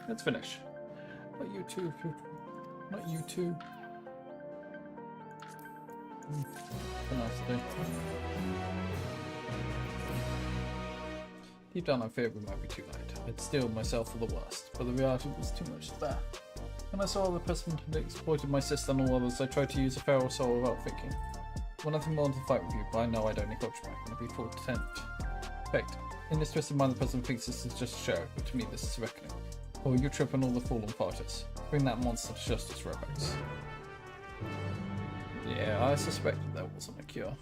Let's finish. Not you two. Not you two. What else to do? Deep down I feared we might be too late. I'd steeled myself for the worst, but the reality was too much to bear. When I saw the person had exploited my sister and all others, I tried to use a feral soul without thinking. I want nothing more than to fight with you, but I know I'd only coach back, and I'd be full attempt. In fact, in this twisted mind, the person thinks this is just a show, but to me this is reckoning. Oh, you trip on all the fallen fighters. Bring that monster to justice, Rebex. Yeah, I suspected that wasn't a cure.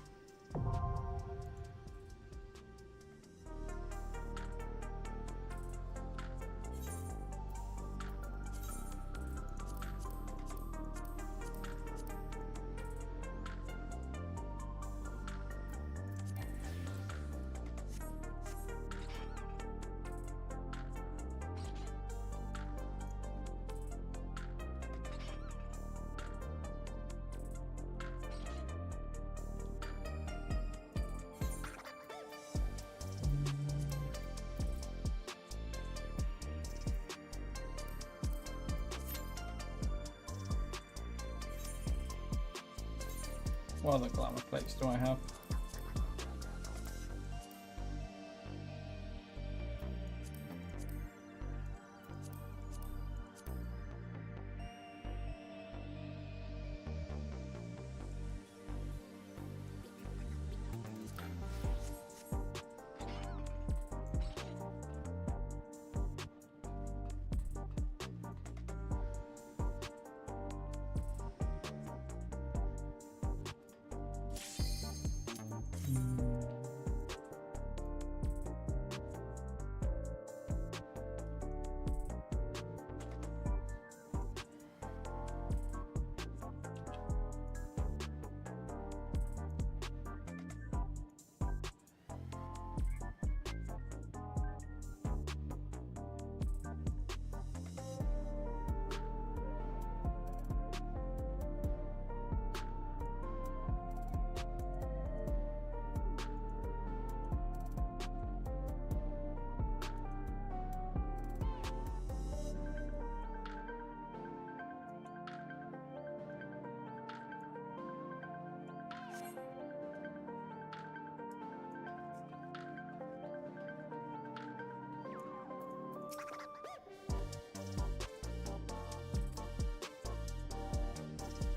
What other glamour plates do I have?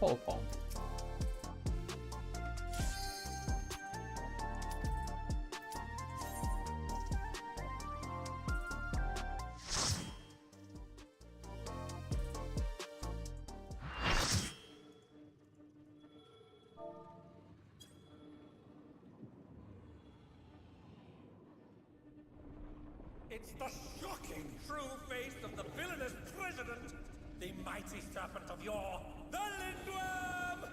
Pole pole. It's the shocking true face of the villainous president, the mighty serpent of yore, the Lindworm!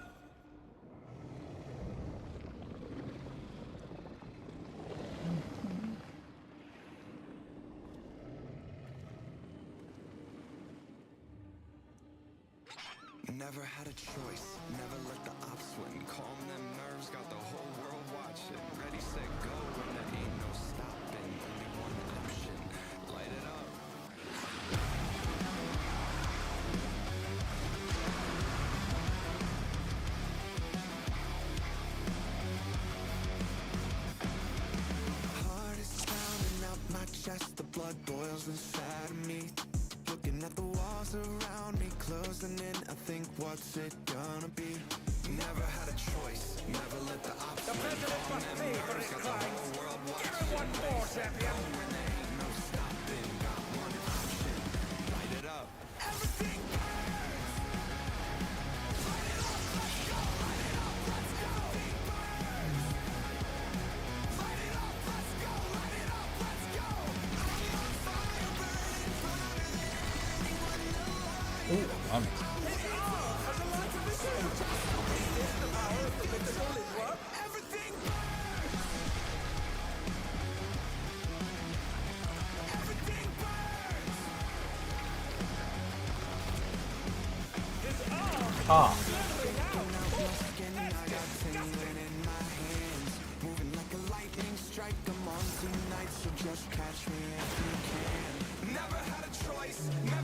Never had a choice, never let the ops win. Calm them nerves, got the whole world watching. Ready, set, go, and there ain't no stopping. Only one option, light it up. Heart is pounding out my chest, the blood boils inside of me. Looking at the walls around me, closing in, I think, what's it gonna be? Never had a choice, never let the options The president must pay for his crimes. Give him one more, champion! There ain't no stopping, got one option, light it up. Everything burns! Light it up, let's go! Light it up, let's go! Everything burns! Light it up, let's go! Light it up, let's go! I'm on fire, burning brighter than anyone alive. Ooh, I'm Everything burns! Everything burns! ah. Skin, I got tingling in my hands. Moving like a lightning strike, I'm on tonight, so just catch me if you can. Never had a choice, never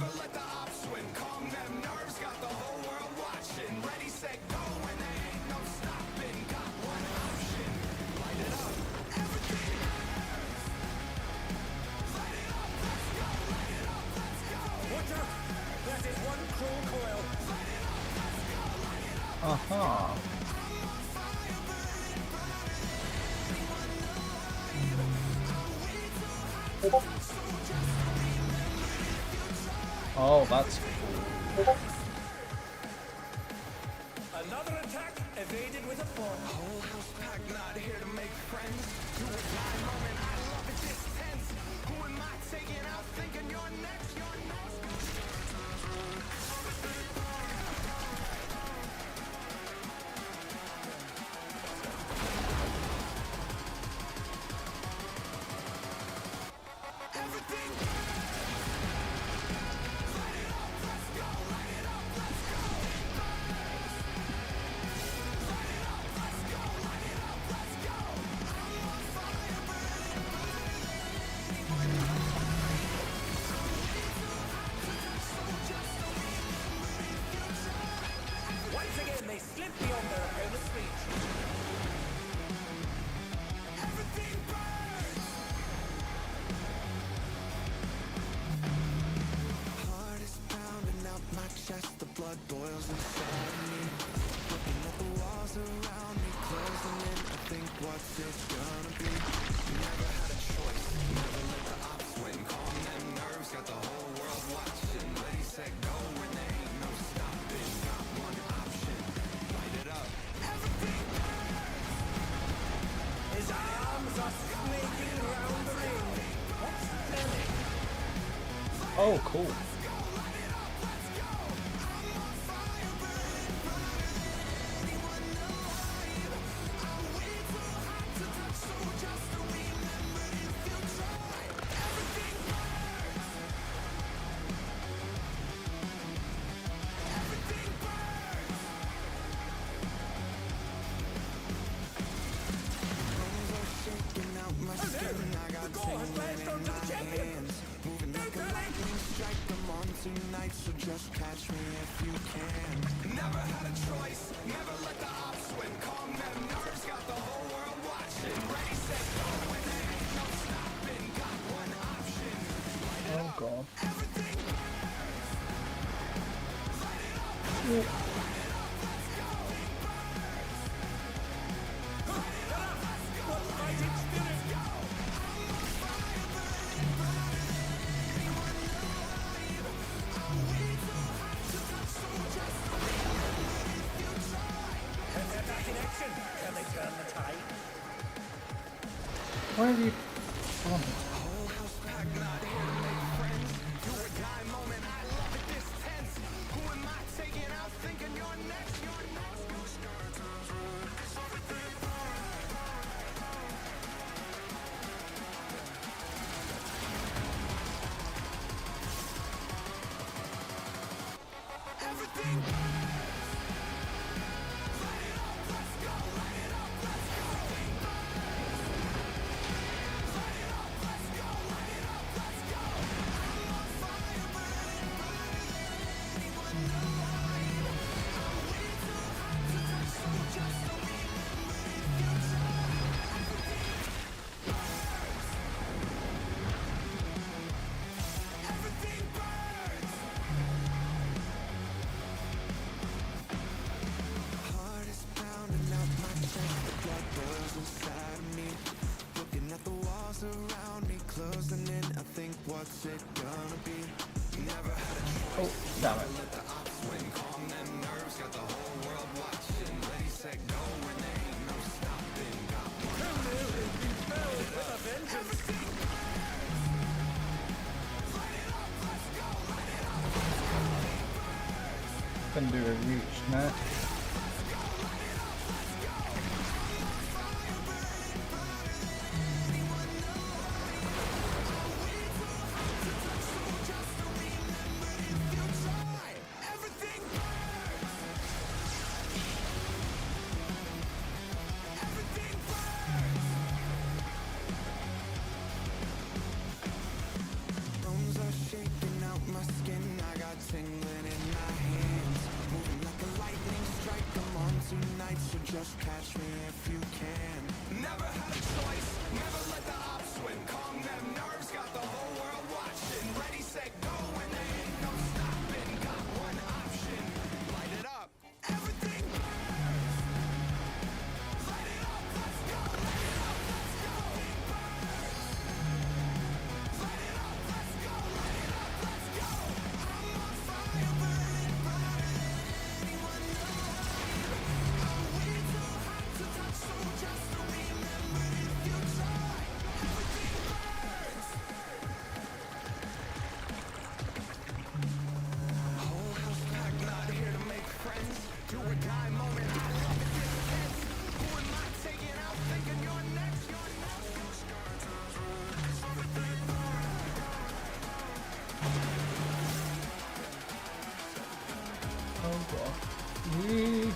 is one cruel coil. Aha. Oh, that's cool. Another attack evaded with a bomb. Whole house packed, not here to make friends. Do or die moment, I love it this tense. Who am I taking out thinking you're next? You're next. Everything Once again, they slip beyond their opponent's reach. Everything burns. Heart is pounding out my chest, the blood boils inside of me. Looking at the walls around me, closing in. I think what's it gonna be? Never had a choice, never let the ops win. Calm them nerves, got the whole world watching. Ready, set, go, and there ain't no stopping. Got one option, light it up. Everything His arms are snaking round the ring. What's telling? Oh, cool. shaking out my skin. I got tingling in my hands. Moving like a lightning strike. I'm on tonight, so just catch me if you can. Never had a choice, never let the ops win. Calm them nerves, got the whole world watching. Ready, set, go, and there ain't no stopping. Got one option. Oh, God. Everything What fighting spirit? Can they attack in action? Can they turn the tide? Why have you... Oh, whole house packed, not here to make friends. Do or die moment, I love it this tense. Who am I taking out thinking you're next? You're next. Everything heart is pounding out my chest, the blood boils inside of me. Looking at the walls around me, closing in. I think what's it gonna be? Never had a choice. oh, damn it. Let the ops win, calm them nerves, got the whole world watching. Ready, set, go, and there ain't no stopping. Got one With a vengeance. Couldn't do a reach, nah. everything. Bones are shaking out my skin. I got tingling in my hands. Moving like a lightning strike. Oh god. Yee.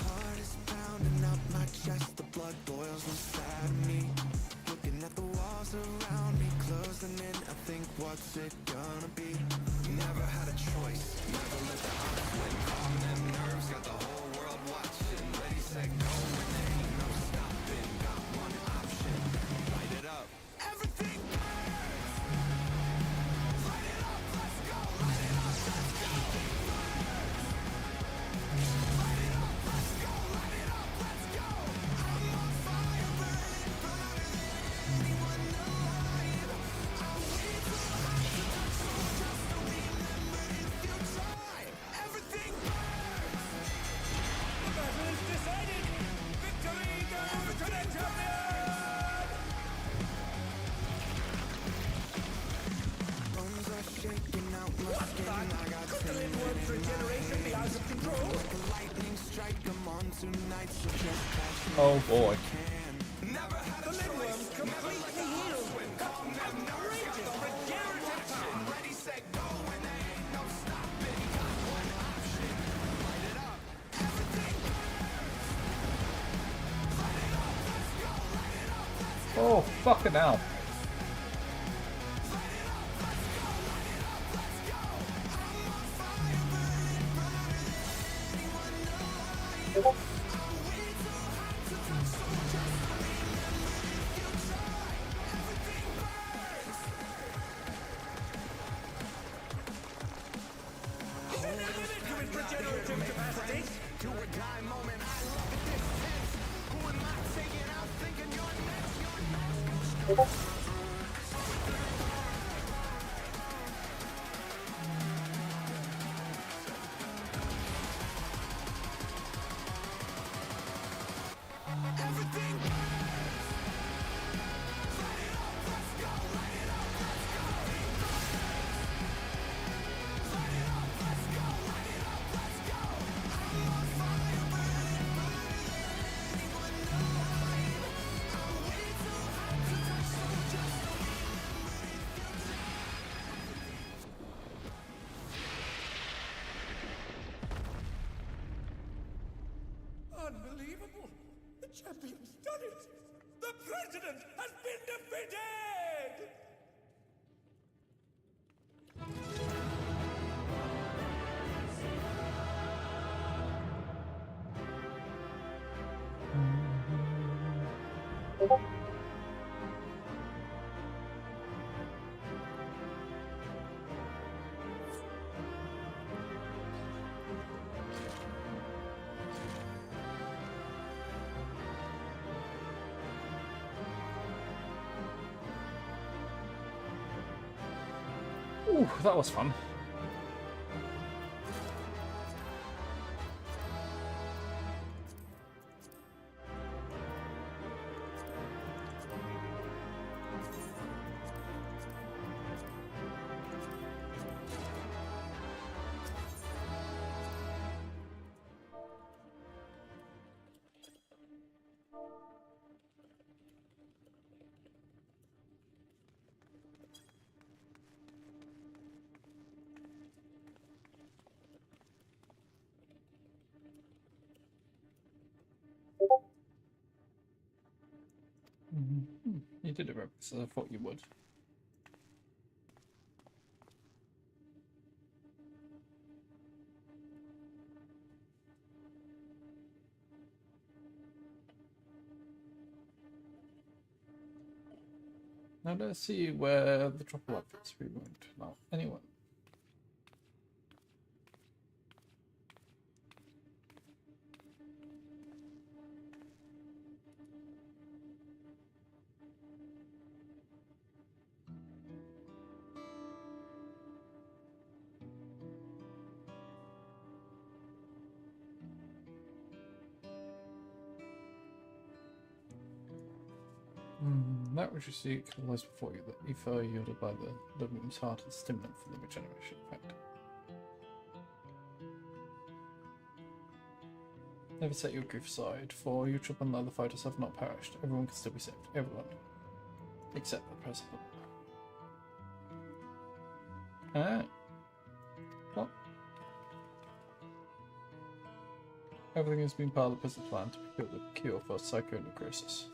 Heart is pounding out my chest, the blood boils inside of me. Looking at the walls around me, closing in, I think what's it gonna be? Never had a choice, never let the odds win. Calm them nerves, got the whole world watching. Ready, set, go, and there ain't no stopping. Got one option, light it up. Everything burns! Light it up, let's go! Light it up, let's go! Light it up, let's go! Light it up, let's go! I'm on fire, burning brighter than anyone alive. I'll wait till I have to touch someone just to remember if you try. Everything burns! The battle is decided! Victory goes to the champion! Bones are shaking out my skin. I got Could the Lindworm's regeneration be out of control? the lightning strike. I'm on tonight, so just catch me Oh boy. can. Never had The Lindworm's completely healed! That's outrageous regenerative power! ready, set, go, and there ain't no stopping. Got one option, light it up. Everything Oh, fucking hell. Is there no limit to his regenerative capacity? to a die moment. I love it this tense. Who am I taking out? Thinking you're next. You're next. Everything Unbelievable! The champion's done it! The president has been defeated! Ooh, that was fun. You did it right, so I thought you would. Now let's see where the trouble up is. We won't allow anyone. That which you seek lies before you, the ether yielded by the living's heart is stimulant for the regeneration effect. Never set your grief aside, for you trip and the other fighters have not perished. Everyone can still be saved. Everyone. Except the president. Alright. Well. Everything has been part of the present plan to procure the cure for psychonecrosis.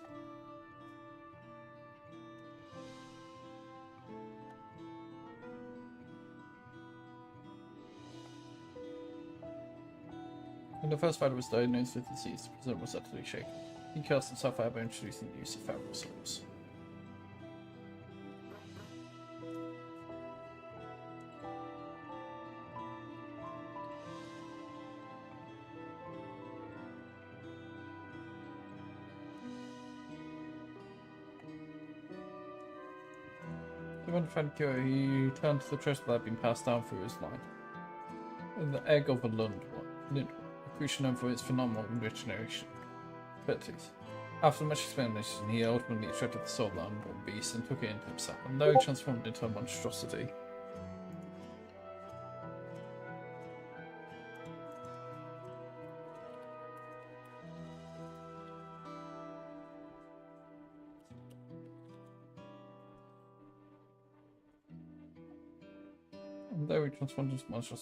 When the first fighter was diagnosed with the disease, the president was utterly shaken. He cast himself out by introducing the use of feral souls. He wanted to find a cure. He turned to the treasure that had been passed down through his line. And the egg of a Lindworm, a creature known for its phenomenal regeneration abilities. After much experimentation, he ultimately extracted the soul of the unborn beast and took it into himself, and though he transformed into a monstrosity,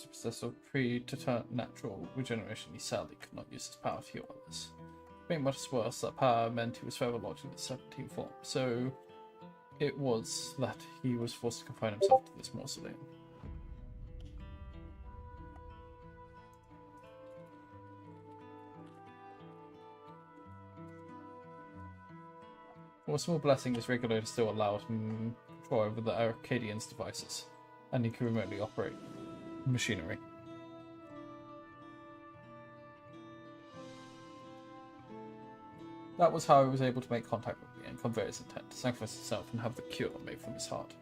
possessed of preternatural regeneration, he sadly could not use his power to heal others. To make matters worse, that power meant he was forever locked in the 17th form, so it was that he was forced to confine himself to this mausoleum. Well, a small blessing, his regulator still allowed him control over the Arcadion's devices, and he could remotely operate machinery. That was how he was able to make contact with me and convey his intent to sacrifice himself and have the cure made from his heart.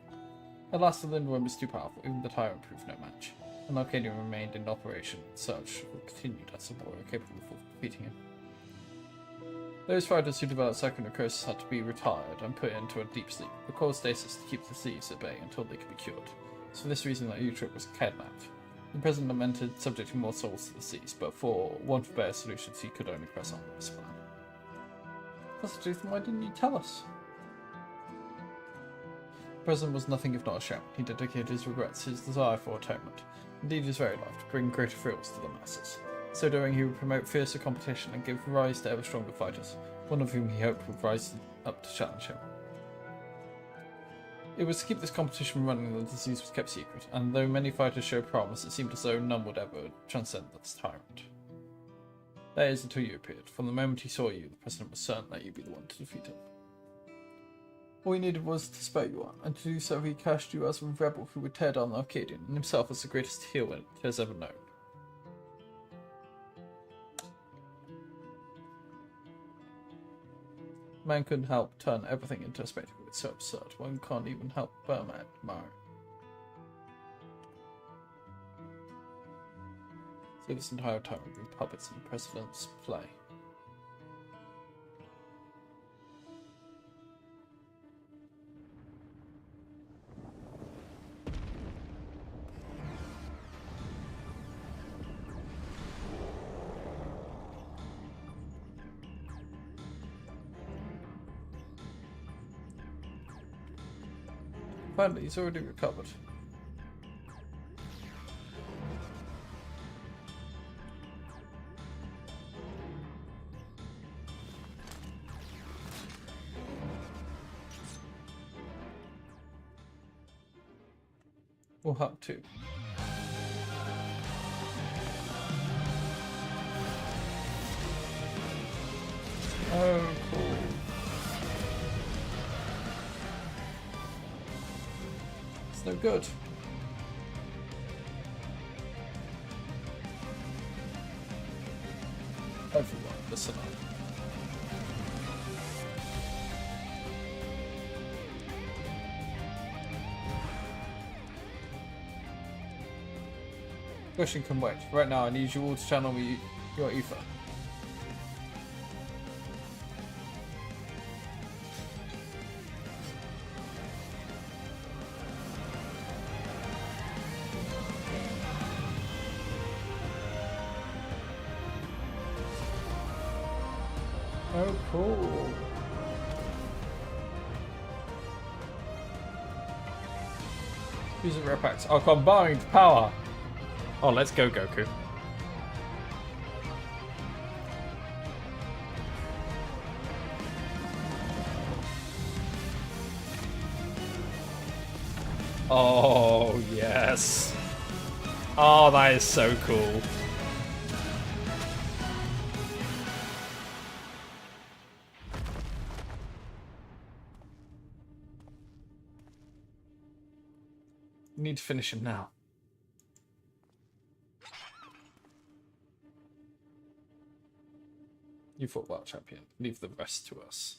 At last, the Lindworm was too powerful, even the tyrant proved no match, and Arcadion remained in operation. Search continued as a warrior capable of defeating him. Those fighters who developed psychonecrosis had to be retired and put into a deep sleep, the cold stasis to keep the disease at bay until they could be cured. So for this reason, that Utrip was kidnapped. The president lamented subjecting more souls to the disease, but for want of better solutions, he could only press on with his plan. That's the truth, then why didn't you tell us? The president was nothing if not ashamed. He dedicated his regrets, his desire for atonement, indeed his very life, to bring greater thrills to the masses. So doing, he would promote fiercer competition and give rise to ever stronger fighters, one of whom he hoped would rise up to challenge him. It was to keep this competition running that the disease was kept secret, and though many fighters showed promise, it seemed as though none would ever transcend this tyrant. That is, until you appeared. From the moment he saw you, the president was certain that you'd be the one to defeat him. All he needed was to spare you on, and to do so he cast you as a rebel who would tear down the Arcadion, and himself as the greatest hero it has ever known. Man couldn't help turn everything into a spectacle. It's so absurd. One can't even help but admire. So this entire time we've been puppets in the president's play. Finally, he's already recovered. We'll have to. Oh, cool. It's no good. Everyone, listen up. Question can wait. Right now, I need you all to channel me your ether. Oh, cool. Use a rep axe. Our combined power. Oh, let's go, Goku. Oh, yes. Oh, that is so cool. Need to finish him now. You fought well, champion. Leave the rest to us.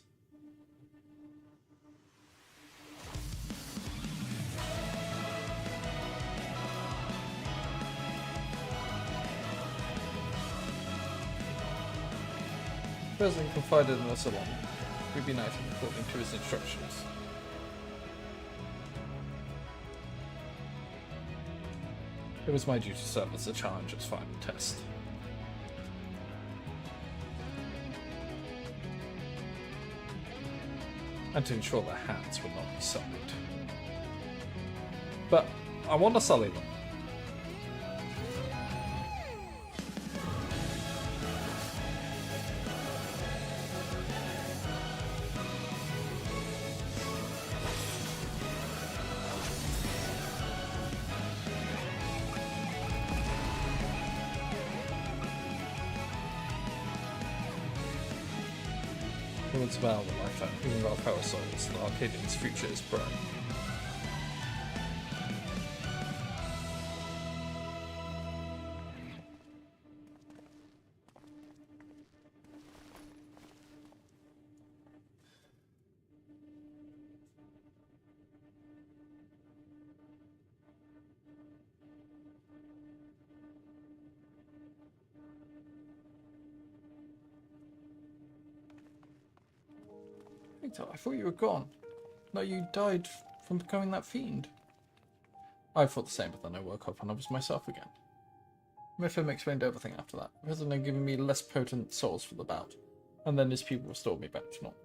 The president confided in us along. We'd be united according to his instructions. It was my duty to serve as the challenger's final test. And to ensure their hands would not be sullied. But I want to sully them. Humans vow the lifetime, even our power souls, the Arcadian's future is bright. Victor, I thought you were gone. No, you died from becoming that fiend. I thought the same, but then I woke up and I was myself again. Mipham explained everything after that. The president had given me less potent souls for the bout, and then his people restored me back to normal.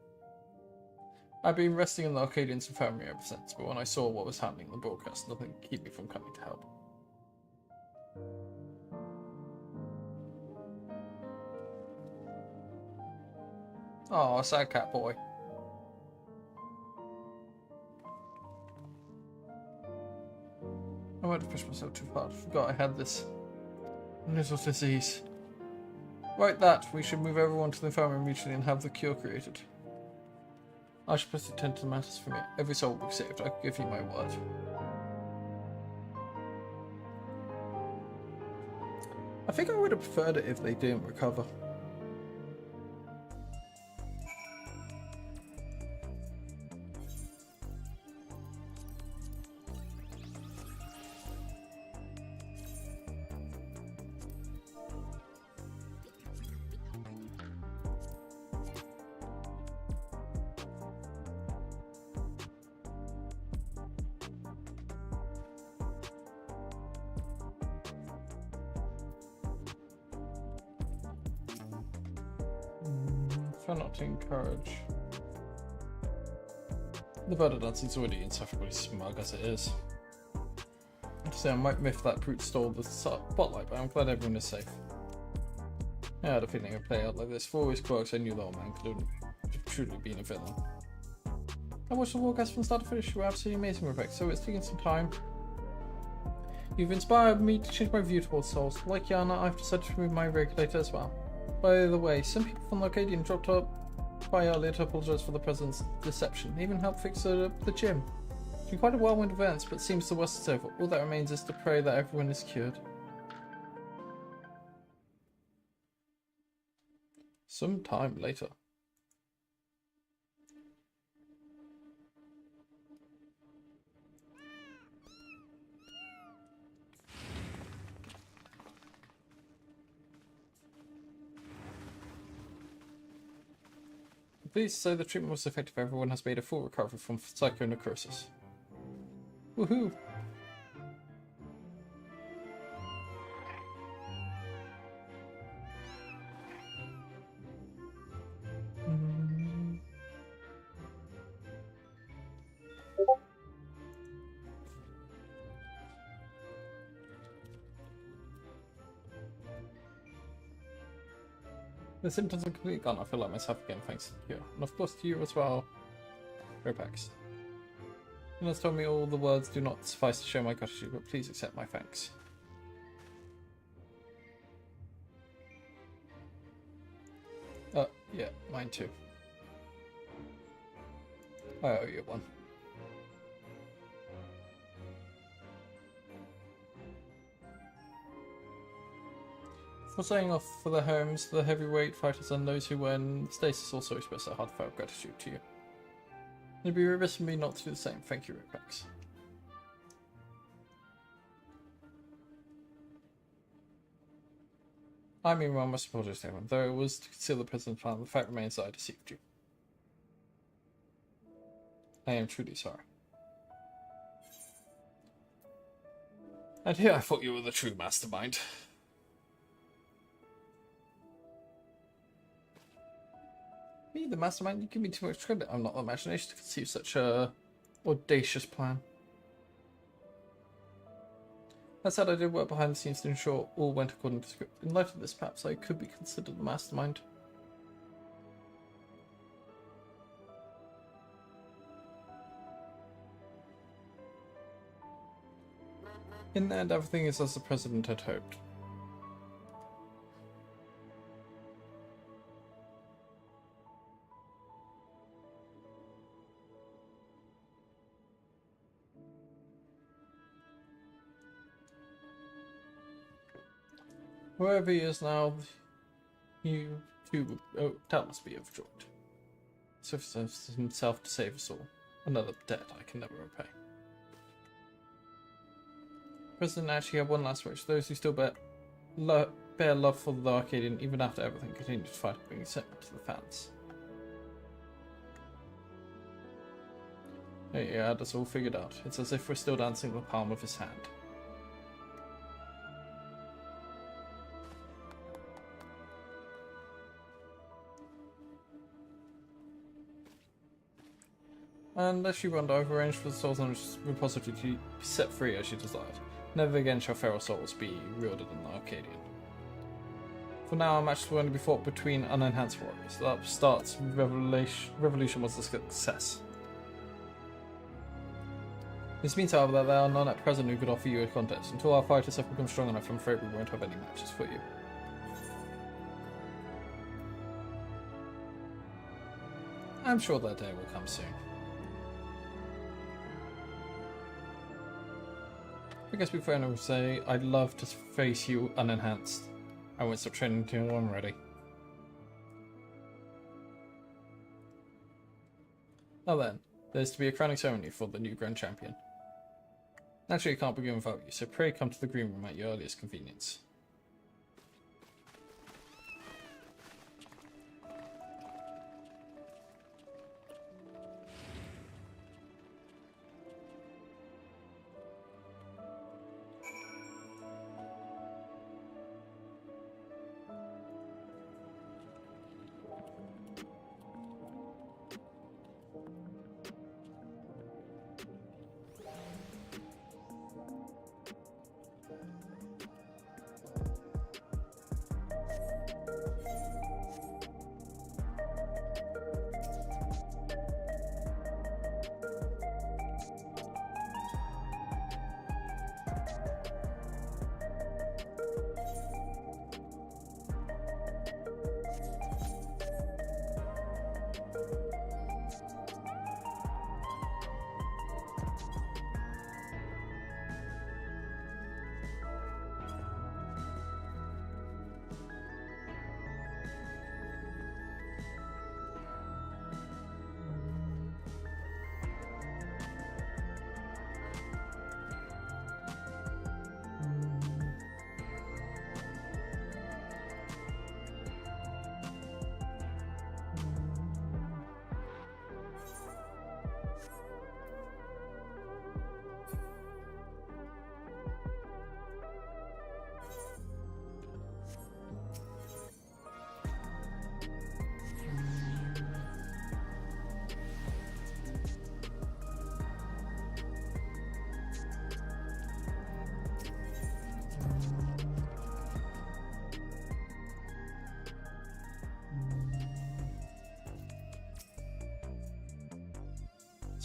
I'd been resting in the Arcadian's infirmary ever since, but when I saw what was happening in the broadcast, nothing could keep me from coming to help. Oh, sad cat boy. I might have pushed myself too hard. Forgot I had this little disease. Right, that. We should move everyone to the infirmary immediately and have the cure created. I should put attend to the matters for me. Every soul will be saved. I give you my word. I think I would have preferred it if they didn't recover. Try not to encourage. The bird dancing's already insufferably smug as it is. To say I might miff that brute stole the spotlight, but I'm glad everyone is safe. I had a feeling it'd play out like this. For all his quirks, I knew the old man could have truly been a villain. I watched the broadcast from start to finish. You were absolutely amazing, Rebecca, so it's taken some time. You've inspired me to change my view towards souls. Like Yana, I've decided to remove my regulator as well. By the way, some people from Arcadion dropped up by earlier to apologise for the president's deception. They even helped fix the gym. It's been quite a whirlwind of events, but it seems the worst is over. All that remains is to pray that everyone is cured. Some time later. Please say the treatment was effective. Everyone has made a full recovery from psychonecrosis. Woohoo! The symptoms are completely gone. I feel like myself again thanks to you. And of course to you as well, Ropax. You has told me all the words do not suffice to show my gratitude, but please accept my thanks. Yeah, mine too. I owe you one. For saying off for their homes, the heavyweight fighters and those who were in stasis also express their heartfelt gratitude to you. It'd be remiss of me not to do the same. Thank you, Rickbacks. I mean, well, my supporters, everyone. Though it was to conceal the president's plan, the fact remains that I deceived you. I am truly sorry. And here I thought you were the true mastermind. Me, the mastermind? You give me too much credit. I'm not the imagination to conceive such a audacious plan. That said, I did work behind the scenes to ensure all went according to script. In light of this, perhaps I could be considered the mastermind. In the end, everything is as the president had hoped. Wherever he is now, you too would doubtless be overjoyed. So himself to save us all. Another debt I can never repay. The President actually had one last wish. Those who still bear love for the Arcadion, even after everything, continue to fight, bringing sentiment to the fans. He had us all figured out. It's as if we're still dancing in the palm of his hand. And as she went, I've arranged for the souls on his repository to be set free as she desired. Never again shall feral souls be wielded in the Arcadion. For now, our match will only be fought between unenhanced warriors. The upstart's revolution was a success. This means, however, that there are none at present who could offer you a contest. Until our fighters have become strong enough, I'm afraid we won't have any matches for you. I'm sure that day will come soon. I guess before I would say, I'd love to face you unenhanced. I won't stop training until I'm ready. Now then, there's to be a crowning ceremony for the new Grand Champion. Naturally, it can't begin without you, so pray come to the green room at your earliest convenience.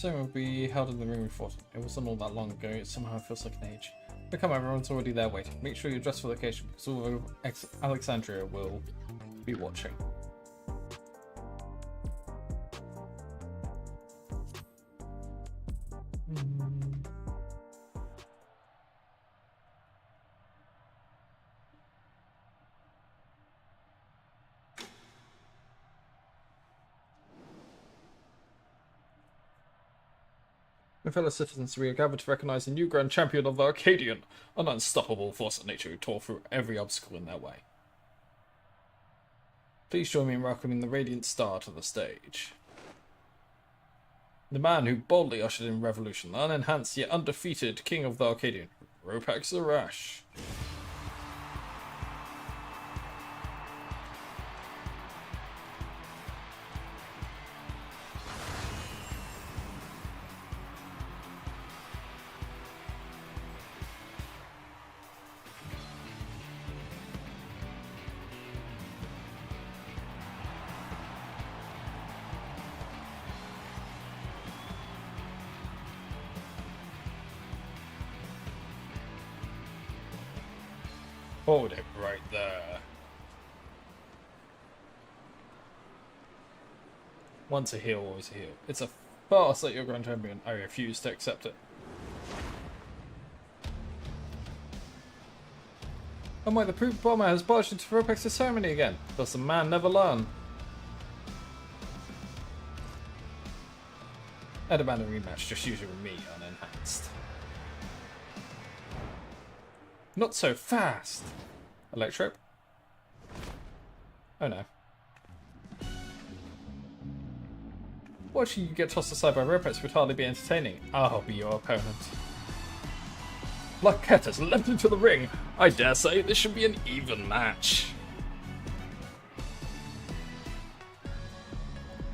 ceremony will be held in the room we fought in. It wasn't all that long ago, it somehow feels like an age. But come on, everyone's already there waiting. Make sure you're dressed for the occasion, because all of Alexandria will be watching. My fellow citizens, we are gathered to recognize the new Grand Champion of the Arcadion, an unstoppable force of nature who tore through every obstacle in their way. Please join me in welcoming the Radiant Star to the stage. The man who boldly ushered in revolution, the unenhanced yet undefeated King of the Arcadion, Ropax the Rash. Hold it right there. Once a heel, always a heel. It's a farce that you're Grand Champion. I refuse to accept it. Oh my, the Proof Bomber has barged into Ropex's ceremony again. Does the man never learn? I demand a rematch, just using me unenhanced. Not so fast! Electro? Oh no. Watching you get tossed aside by Ropex would hardly be entertaining. I'll be your opponent. Larquette has leapt into the ring. I dare say this should be an even match.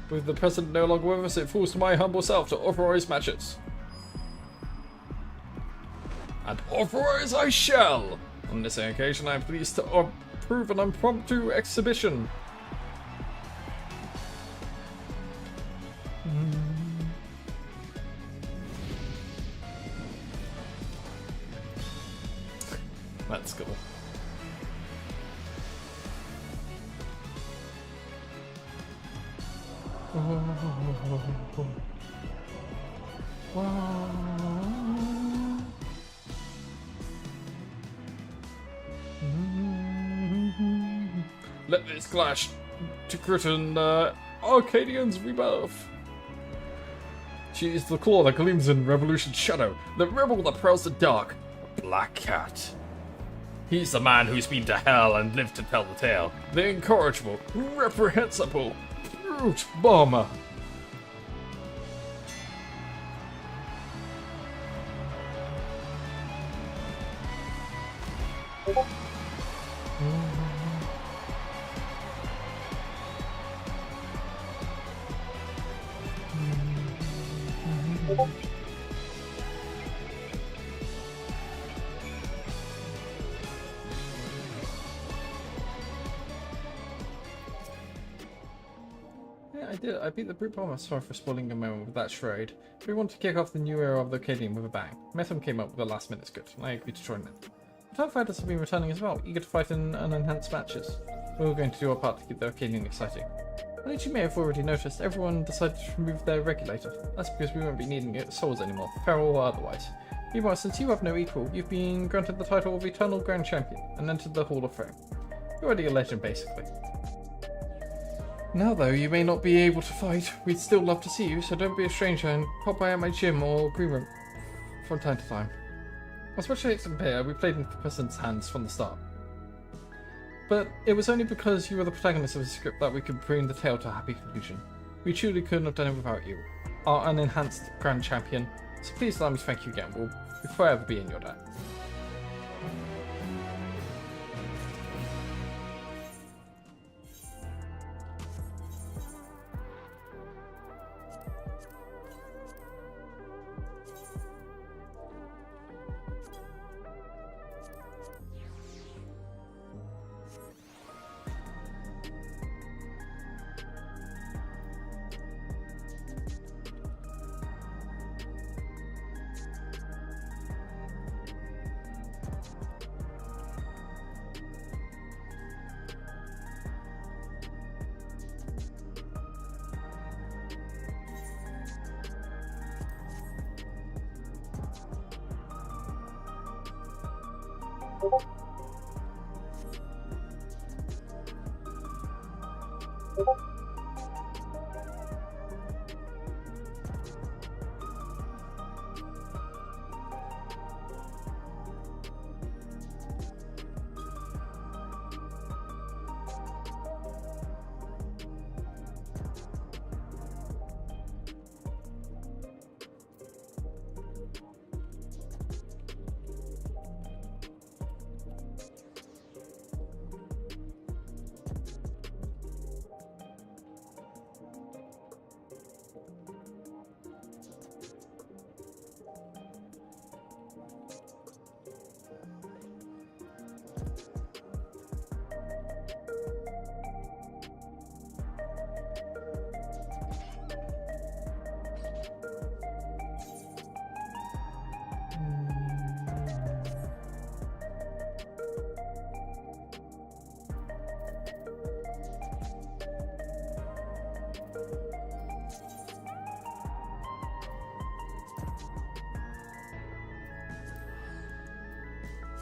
With the president no longer with us, it falls to my humble self to authorize matches. And authorize I shall! On this occasion, I am pleased to approve an impromptu exhibition. That's cool. Let this clash to Crichton Arcadian's rebirth. She is the claw that gleams in Revolution's shadow, the rebel that prowls the dark, Black Cat. He's the man who's been to hell and lived to tell the tale, the incorrigible, reprehensible, brute bomber. I beat the brute bomber. Sorry for spoiling a moment with that charade. We want to kick off the new era of the Arcadian with a bang. Metham came up with a last minute script, and I agreed to join them. The top fighters have been returning as well, eager to fight in unenhanced matches. We're all going to do our part to keep the Arcadian exciting. But as you may have already noticed, everyone decided to remove their regulator. That's because we won't be needing it souls anymore, feral or otherwise. Meanwhile, since you have no equal, you've been granted the title of Eternal Grand Champion and entered the Hall of Fame. You're already a legend, basically. Now though, you may not be able to fight, we'd still love to see you, so don't be a stranger and pop by at my gym or green room from time to time. Especially at Imperial, we played in the President's hands from the start. But it was only because you were the protagonist of the script that we could bring the tale to a happy conclusion. We truly couldn't have done it without you, our unenhanced Grand Champion, so please allow me to thank you again. We'll forever be in your debt.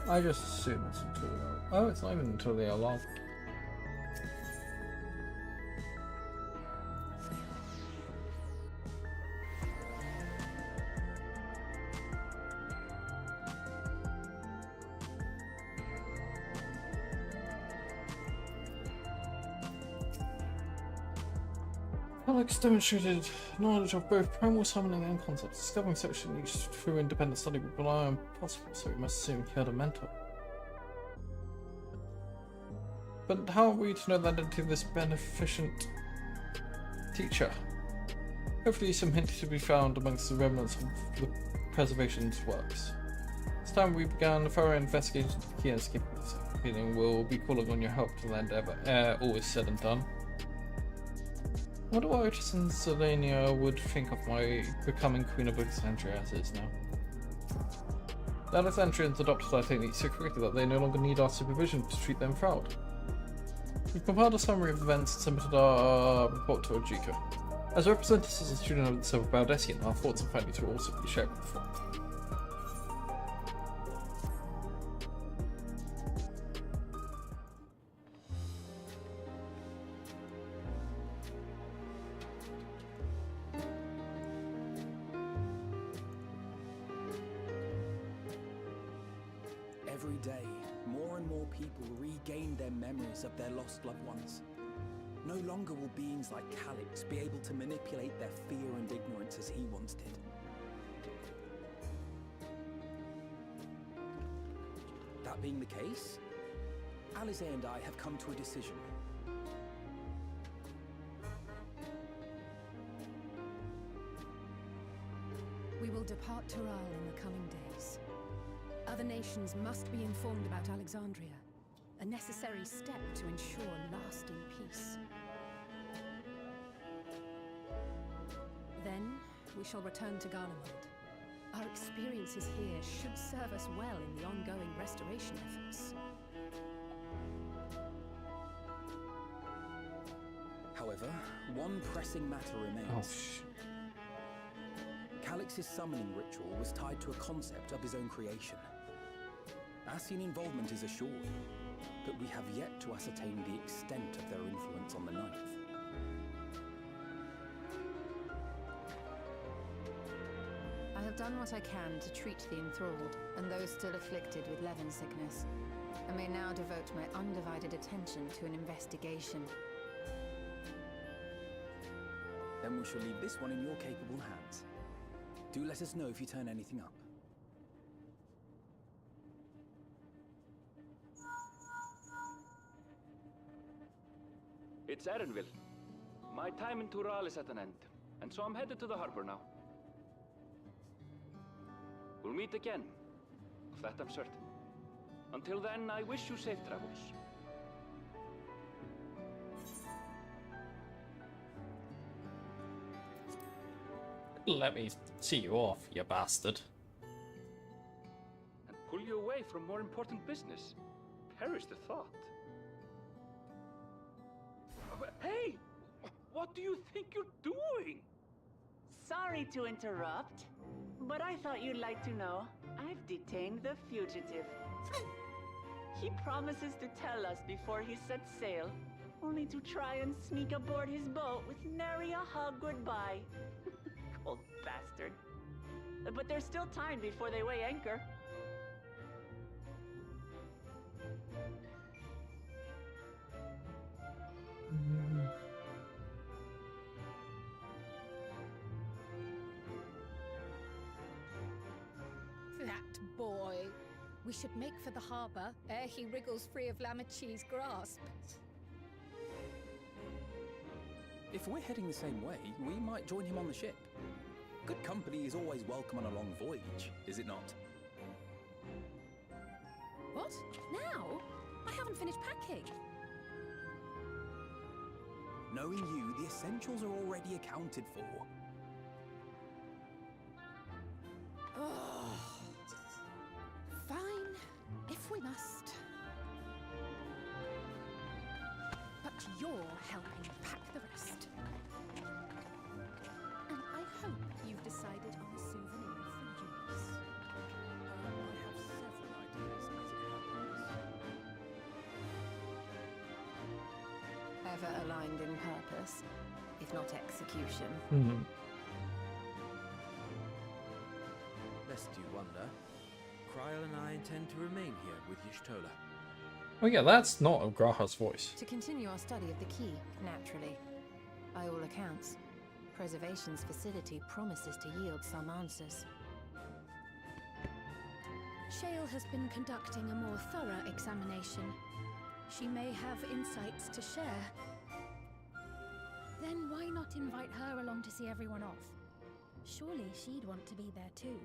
I just assume it's until oh, it's not even until they are long. Alex demonstrated knowledge of both primal summoning and concepts. Discovering such a niche through independent study would rely on impossible, so we must assume he had a mentor. But how are we to know the identity of this beneficent teacher? Hopefully some hint to be found amongst the remnants of the preservation's works. This time we began a thorough investigation of the key and escape feeling we'll be calling on your help to lend ever all is said and done. I wonder what Otis and Selenia would think of my becoming Queen of Alexandria as it is now. The Alexandrians adopted our techniques so quickly that they no longer need our supervision to treat them proud. We've compiled a summary of events and submitted our report to Ojika. As representatives as a student of the Silver Baldessian, our thoughts and findings will also be shared with them. Every day, more and more people regain their memories of their lost loved ones. No longer will beings like Calix be able to manipulate their fear and ignorance as he once did. That being the case, Alize and I have come to a decision. We will depart Tural in the coming days. Other nations must be informed about Alexandria, a necessary step to ensure lasting peace. Then, we shall return to Garlemald. Our experiences here should serve us well in the ongoing restoration efforts. However, one pressing matter remains. Calix's summoning ritual was tied to a concept of his own creation. Ascian involvement is assured, but we have yet to ascertain the extent of their influence on the Ninth. I have done what I can to treat the enthralled and those still afflicted with Levin sickness, and may now devote my undivided attention to an investigation. Then we shall leave this one in your capable hands. Do let us know if you turn anything up. It's Erenville. My time in Tural is at an end, and so I'm headed to the harbor now. We'll meet again, of that I'm certain. Until then, I wish you safe travels. Let me see you off, you bastard. And pull you away from more important business. Perish the thought. Hey! What do you think you're doing? Sorry to interrupt, but I thought you'd like to know I've detained the fugitive. He promises to tell us before he sets sail, only to try and sneak aboard his boat with nary a hug goodbye. Cold bastard. But there's still time before they weigh anchor. That boy. We should make for the harbour ere he wriggles free of Lamachi's grasp. If we're heading the same way, we might join him on the ship. Good company is always welcome on a long voyage, is it not? What? Now? I haven't finished packing. Knowing you, the essentials are already accounted for. Fine, if we must. But you're helping pack the rest. And I hope you've decided on a souvenir for use. I have several ideas as it happens. Ever aligned in purpose, if not execution. Lest you wonder, Kryl and I intend to remain here with Y'shtola. Oh yeah, that's not a Graha's voice. To continue our study of the key, naturally. By all accounts, Preservation's facility promises to yield some answers. Shale has been conducting a more thorough examination. She may have insights to share. Then why not invite her along to see everyone off? Surely she'd want to be there too.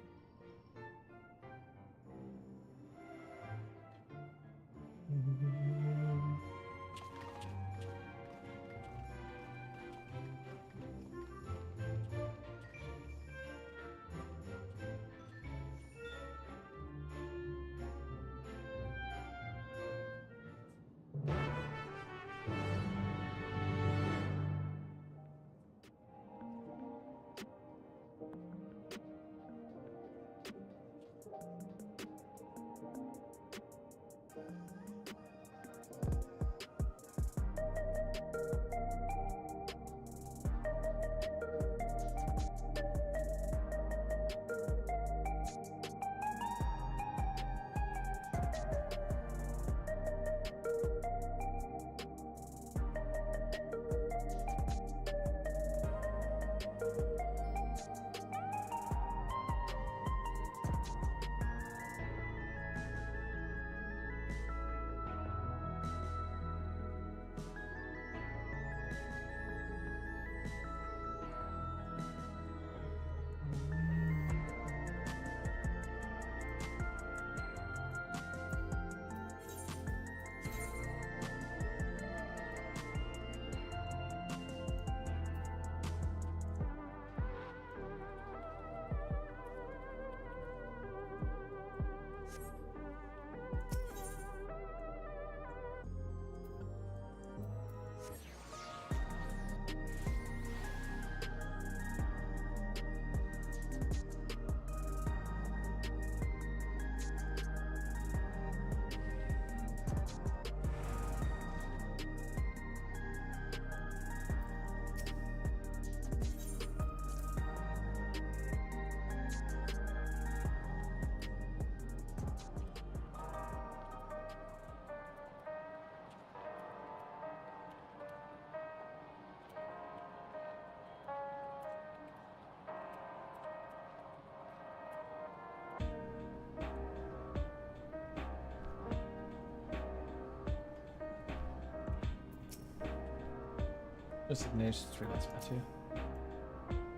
Resignations through that's better.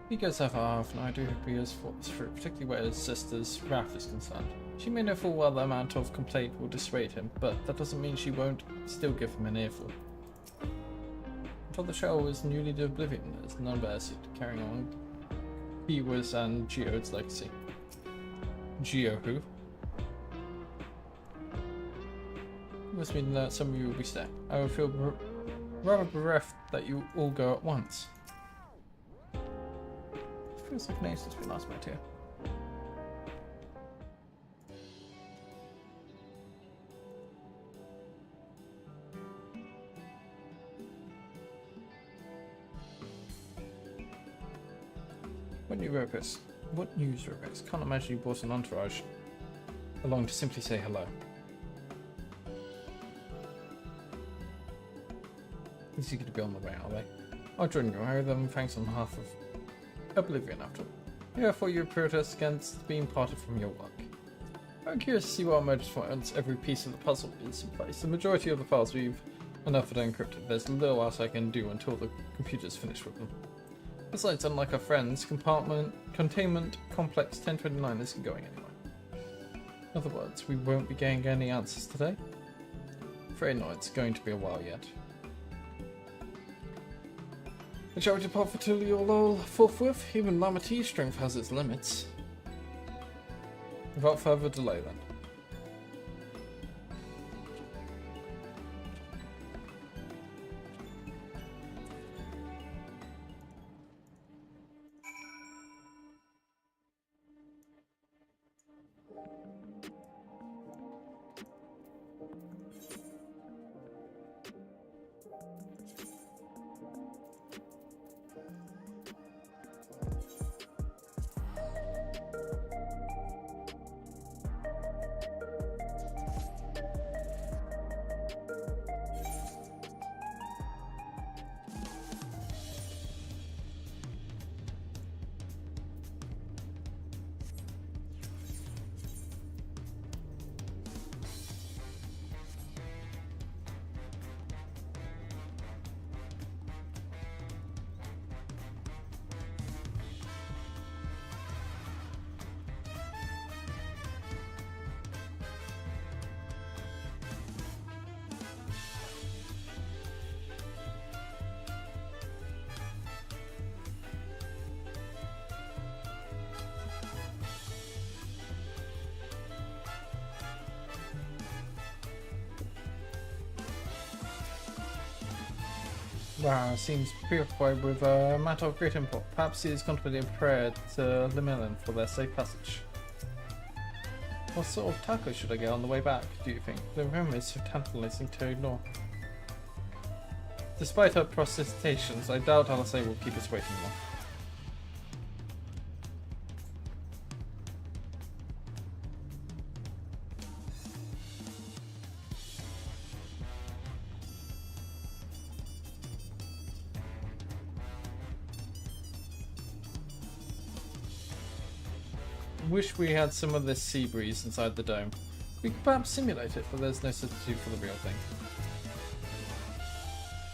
He goes have half an idea who he has fought this through, particularly where his sister's wrath is concerned. She may know full well the amount of complaint will dissuade him, but that doesn't mean she won't still give him an earful. Until the show was newly to oblivion, as none bears it, carrying on Kiwa's and Geode's legacy. Geo who? It must mean that some of you will be staying. I would feel rather bereft that you all go at once. It feels like nice since we last met here. What news request? Can't imagine you brought an entourage along to simply say hello. These are going to be on the way, are they? I'll join you. I owe them thanks on behalf of Oblivion after all. Therefore, you protest against being parted from your work. I'm curious to see what emerges once every piece of the puzzle is in place. The majority of the files we've unearthed are encrypted. There's little else I can do until the computer's finished with them. Besides, unlike our friends, containment complex 1029 isn't going anywhere. In other words, we won't be getting any answers today. Afraid not, it's going to be a while yet. And shall we depart for Tuliolol forthwith? Even Lamati's strength has its limits. Without further delay then. Wow, seems preoccupied with a matter of great import. Perhaps he is contemplating a prayer to Limilin for their safe passage. What sort of taco should I get on the way back, do you think? The room is so tantalizing to ignore. Despite her protestations, I doubt Alisei will keep us waiting long. Wish we had some of this sea breeze inside the dome. We could perhaps simulate it, but there's no substitute for the real thing.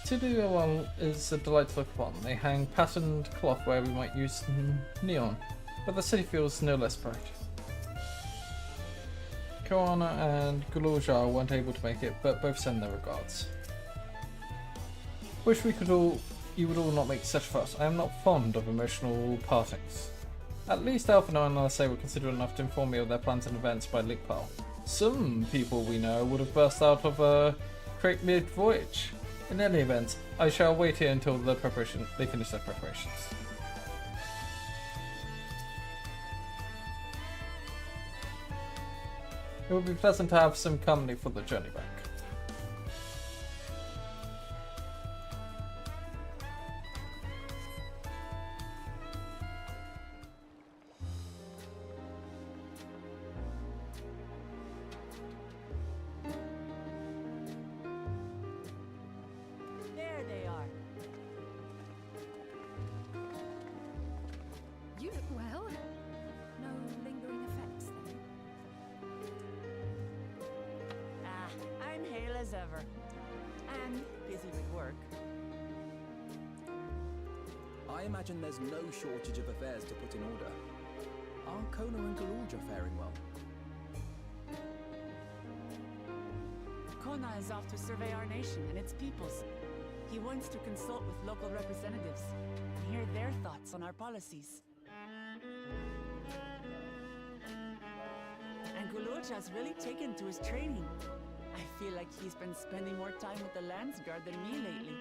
Tiduolol is a delight to look upon. They hang patterned cloth where we might use neon, but the city feels no less bright. Koana and Gulurjar weren't able to make it, but both send their regards. Wish you would all not make such fuss. I am not fond of emotional partings. At least Alphino and Alisei were considerate enough to inform me of their plans and events by Linkpal. Some people we know would have burst out of a crate mid-voyage. In any event, I shall wait here until they finish their preparations. It would be pleasant to have some company for the journey back. Ever. And busy with work. I imagine there's no shortage of affairs to put in order. Are Kona and Gulurjar faring well? Kona is off to survey our nation and its peoples. He wants to consult with local representatives and hear their thoughts on our policies. And Gulurjar's really taken to his training. I feel like he's been spending more time with the Landsguard than me lately.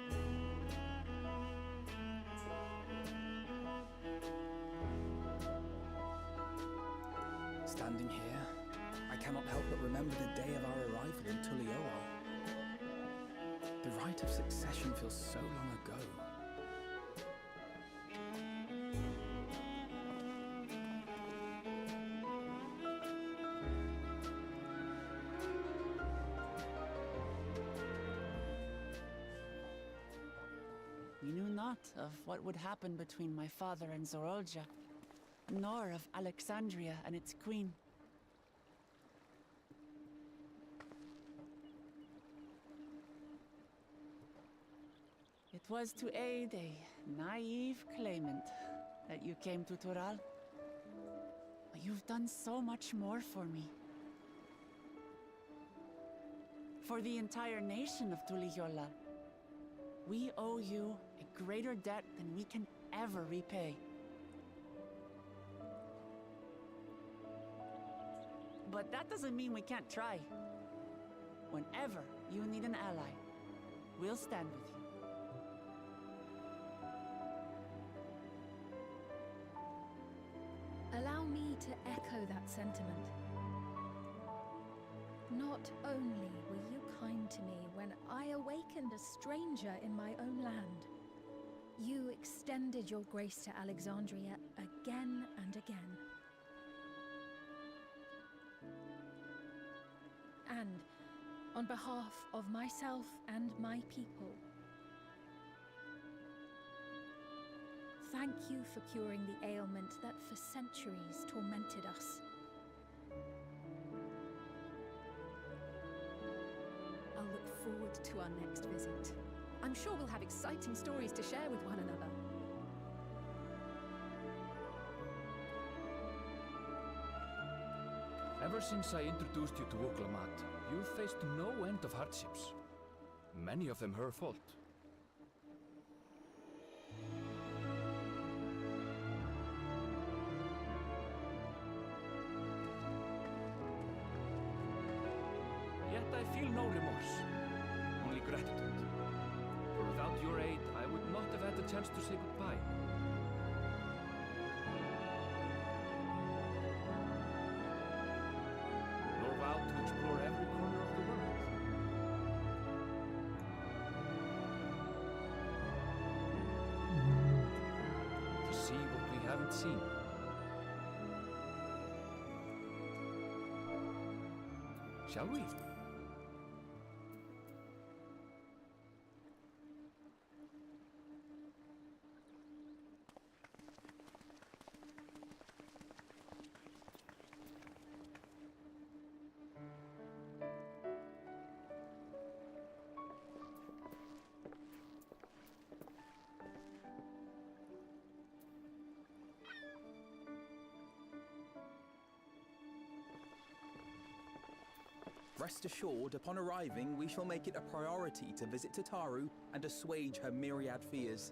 Standing here, I cannot help but remember the day of our arrival in Tuliolol. The rite of succession feels so long ago. not of what would happen between my father and Zorolja, nor of Alexandria and its queen. It was to aid a naive claimant that you came to Tural. But you've done so much more for me. For the entire nation of Tuliyola. We owe you a greater debt than we can ever repay. But that doesn't mean we can't try. Whenever you need an ally, we'll stand with you. Allow me to echo that sentiment. Not only were you kind to me when I awakened a stranger in my own land, you extended your grace to Alexandria again and again. And on behalf of myself and my people, thank you for curing the ailment that for centuries tormented us. I'll look forward to our next visit. I'm sure we'll have exciting stories to share with one another. Ever since I introduced you to Uklamat, you've faced no end of hardships. Many of them her fault. Yet I feel no remorse, only gratitude. For without your aid, I would not have had the chance to say goodbye. Nor vow to explore every corner of the world. To see what we haven't seen. Shall we? Rest assured, upon arriving, we shall make it a priority to visit Tataru and assuage her myriad fears.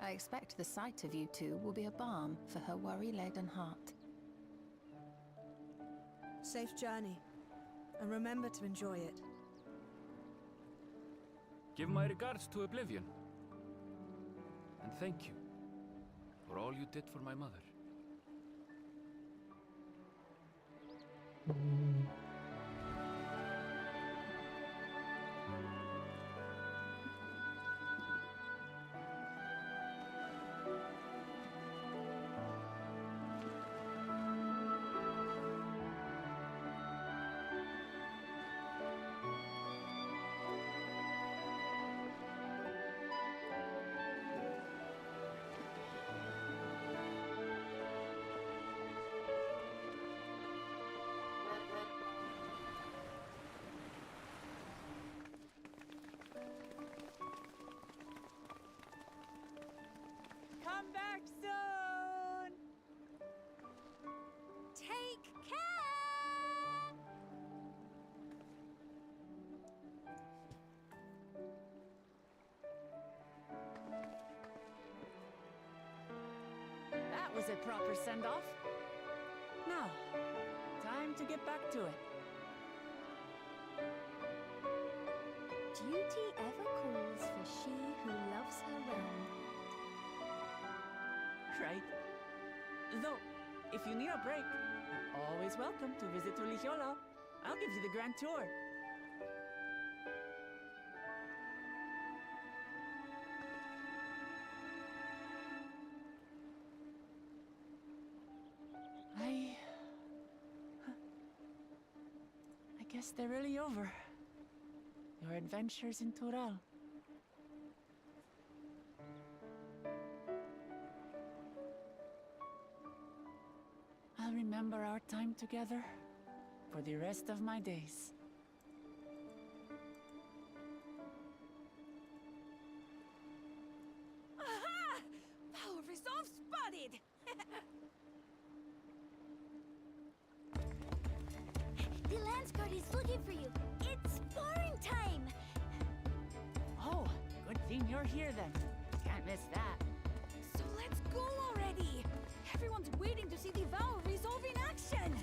I expect the sight of you two will be a balm for her worry-laden heart. Safe journey, and remember to enjoy it. Give my regards to Oblivion. And thank you for all you did for my mother. Come back soon! Take care! That was a proper send-off. Now, time to get back to it. Duty ever calls for she who loves her realm. Right. Though, if you need a break, you're always welcome to visit Tuliyola. I'll give you the grand tour. I guess they're really over. Your our adventures in Tural. I'll remember our time together for the rest of my days. Aha! Power resolve spotted! The Landsguard is looking for you. It's sparring time! Oh, good thing you're here then. Can't miss that. So let's go already! Everyone's waiting to see the Vow resolve in action!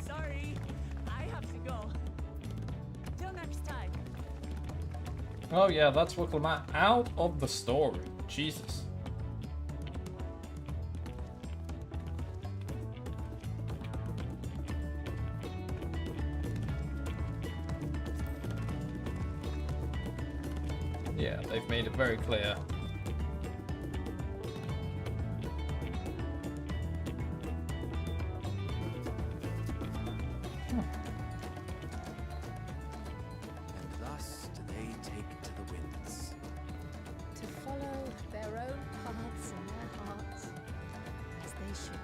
Sorry, I have to go. Till next time. Oh yeah, that's Wickelmat out of the story. Jesus. Yeah, they've made it very clear. And thus do they take to the winds. To follow their own paths in their hearts, as they should.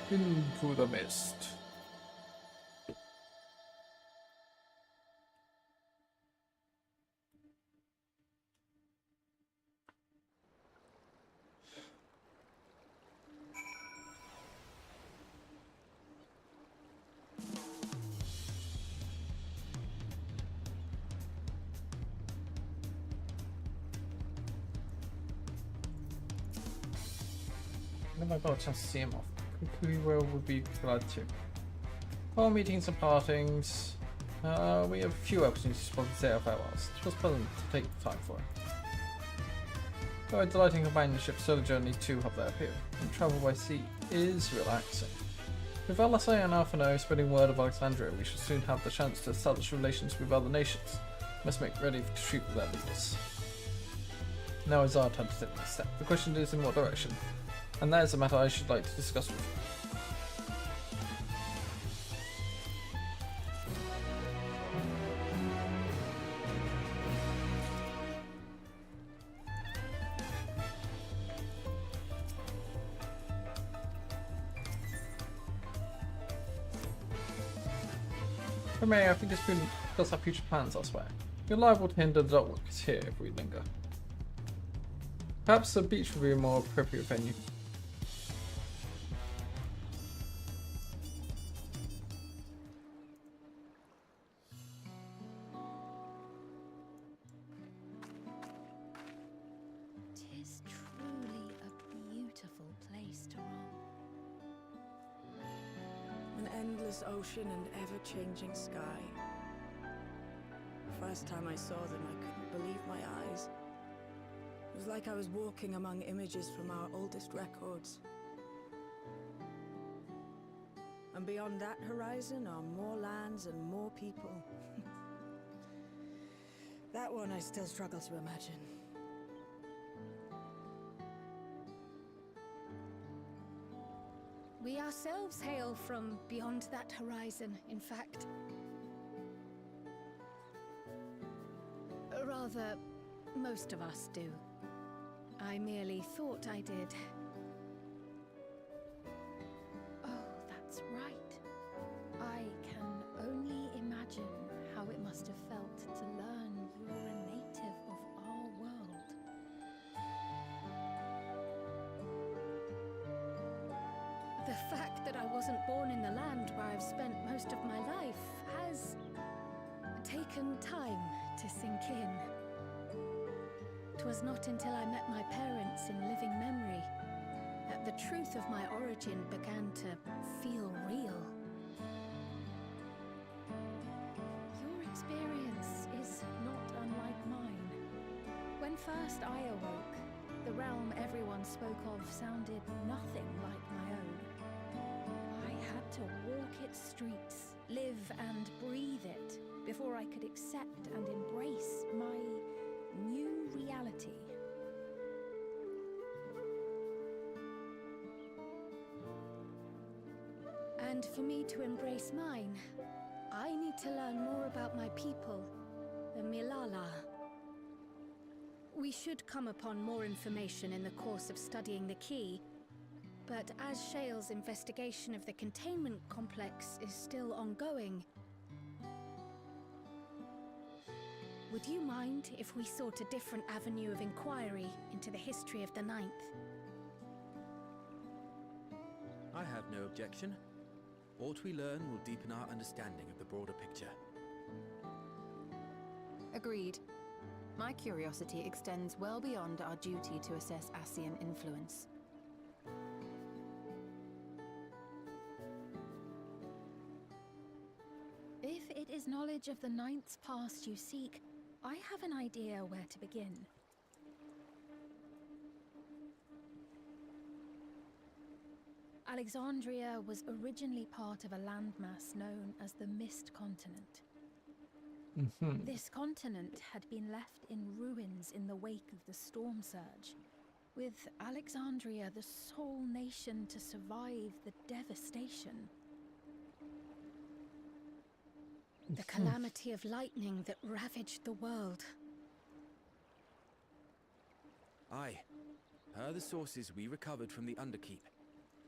Into the mist. Never got a chance to see him off. We would be glad to. All meetings and partings. We have a few opportunities to say our farewells. It was pleasant to take the time for it. Though a delighting companionship, solo journey too have their appeal, and travel by sea is relaxing. With LSA and Alphano spreading word of Alexandria, we shall soon have the chance to establish relations with other nations. Must make ready to treat with their leaders. Now is our time to take the next step. The question is in what direction, and that is a matter I should like to discuss with you. For me, I think it's been discuss our future plans elsewhere. You're liable to hinder the dockworkers here if we linger. Perhaps the beach would be a more appropriate venue. Tis truly a beautiful place to roam. An endless ocean and ever-changing sky. First time I saw them, I couldn't believe my eyes. It was like I was walking among images from our oldest records. And beyond that horizon are more lands and more people. That one I still struggle to imagine. We ourselves hail from beyond that horizon, in fact. Rather, most of us do. I merely thought I did. Oh, that's right. I can only imagine how it must have felt to learn you're a native of our world. The fact that I wasn't born in the land where I've spent most of my life has taken time to sink in. 'Twas not until I met my parents in living memory that the truth of my origin began to feel real. Your experience is not unlike mine. When first I awoke, the realm everyone spoke of sounded nothing like my own. I had to walk its streets, live and breathe it, before I could accept and embrace my new reality. And for me to embrace mine, I need to learn more about my people, the Milala. We should come upon more information in the course of studying the key, but as Shale's investigation of the containment complex is still ongoing, would you mind if we sought a different avenue of inquiry into the history of the Ninth? I have no objection. What we learn will deepen our understanding of the broader picture. Agreed. My curiosity extends well beyond our duty to assess Ascian influence. If it is knowledge of the Ninth's past you seek, I have an idea where to begin. Alexandria was originally part of a landmass known as the Mist Continent. This continent had been left in ruins in the wake of the storm surge, with Alexandria the sole nation to survive the devastation. The calamity of lightning that ravaged the world. Aye. Per the sources we recovered from the Underkeep,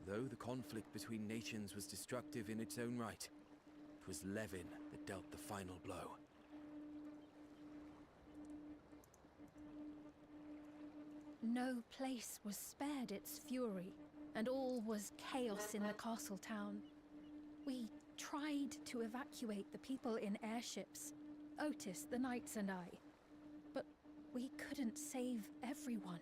though the conflict between nations was destructive in its own right, it was Levin that dealt the final blow. No place was spared its fury, and all was chaos in the castle town. We tried to evacuate the people in airships, Otis, the knights and I, but we couldn't save everyone.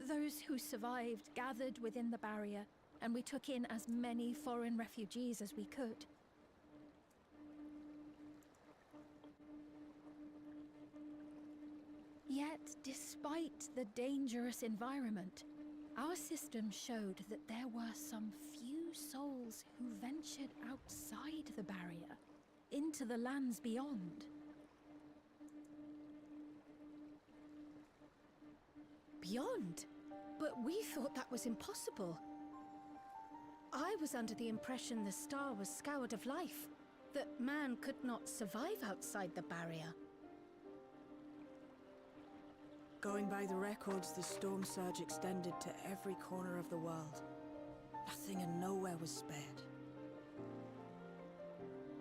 Those who survived gathered within the barrier, and we took in as many foreign refugees as we could. Yet, despite the dangerous environment, our system showed that there were some few souls who ventured outside the barrier, into the lands beyond. Beyond? But we thought that was impossible. I was under the impression the star was scoured of life, that man could not survive outside the barrier. Going by the records, the storm surge extended to every corner of the world. Nothing and nowhere was spared.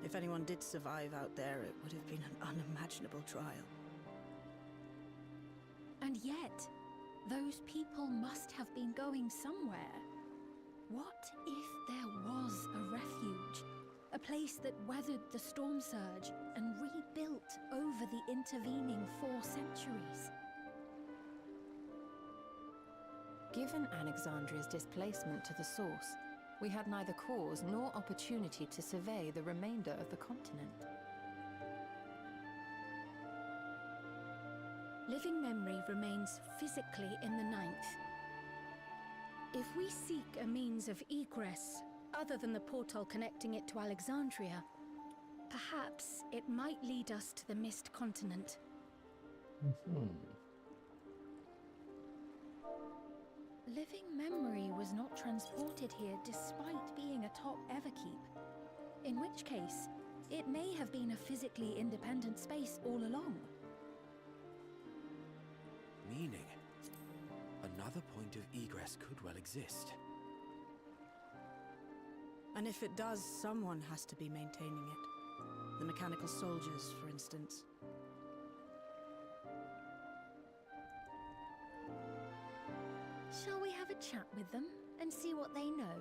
If anyone did survive out there, it would have been an unimaginable trial. And yet, those people must have been going somewhere. What if there was a refuge? A place that weathered the storm surge and rebuilt over the intervening 4 centuries? Given Alexandria's displacement to the source, we had neither cause nor opportunity to survey the remainder of the continent. Living memory remains physically in the Ninth. If we seek a means of egress other than the portal connecting it to Alexandria, perhaps it might lead us to the Mist Continent. Living memory was not transported here despite being atop Everkeep, in which case, it may have been a physically independent space all along. Meaning, another point of egress could well exist. And if it does, someone has to be maintaining it. The mechanical soldiers, for instance. Shall we have a chat with them and see what they know?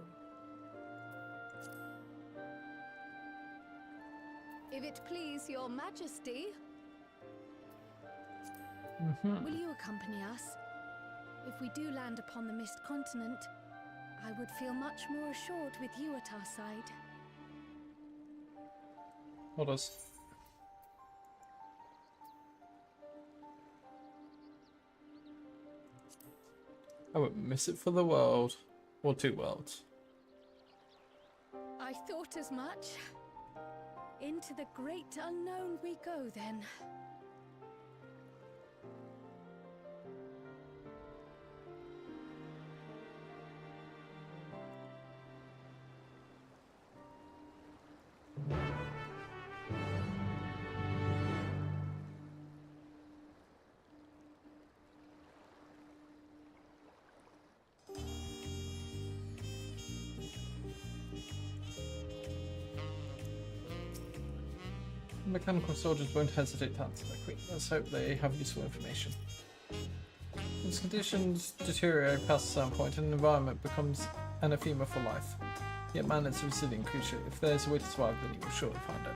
If it please your majesty. Will you accompany us? If we do land upon the Mist Continent, I would feel much more assured with you at our side. What does? I wouldn't miss it for the world. Or 2 worlds. I thought as much. Into the great unknown we go then. Mechanical soldiers won't hesitate to answer that quick. Let's hope they have useful information. As conditions deteriorate past a certain point, an environment becomes anathema for life. Yet man is a resilient creature. If there's a way to survive, then you will surely find it.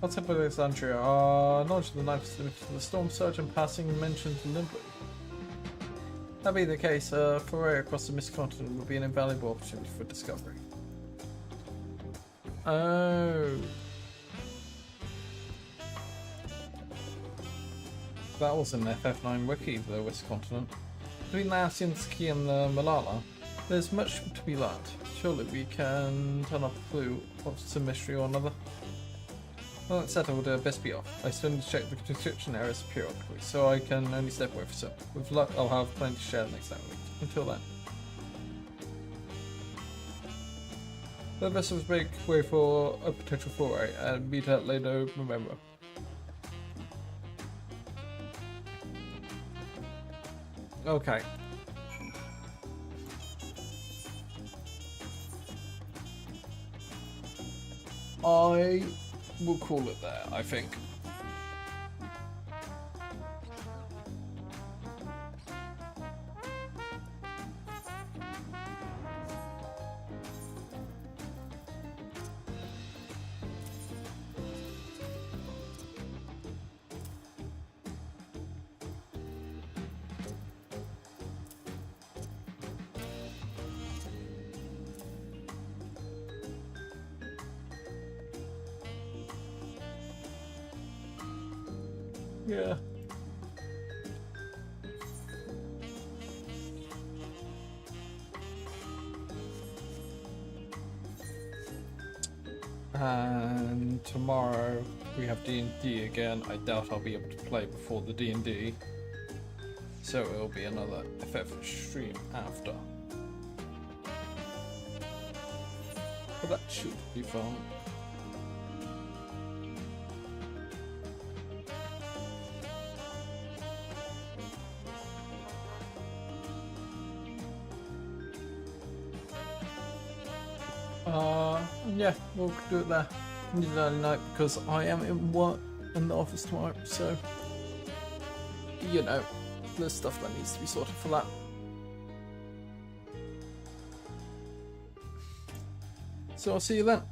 What's up with Alexandria? Our knowledge of the knife is limited to the storm surge and passing mentioned limply. That being the case, a foray across the Mist Continent would be an invaluable opportunity for discovery. Oh. That was an FF9 wiki, the West Continent. Between the Asianski and the Malala, there's much to be learned. Surely we can turn up a clue of some mystery or another. Well, that said, I would best be off. I still need to check the construction errors periodically, so I can only step away for some. With luck, I'll have plenty to share next time. Until then. The vessels make way for a potential foray, and meet at later November. Okay. We'll call it there, I think. Yeah. And tomorrow we have D&D again. I doubt I'll be able to play before the D&D, so it'll be another FF stream after. But that should be fun. Yeah, we'll do it there. Need an early night because I am in work in the office tomorrow, so you know, there's stuff that needs to be sorted for that. So I'll see you then.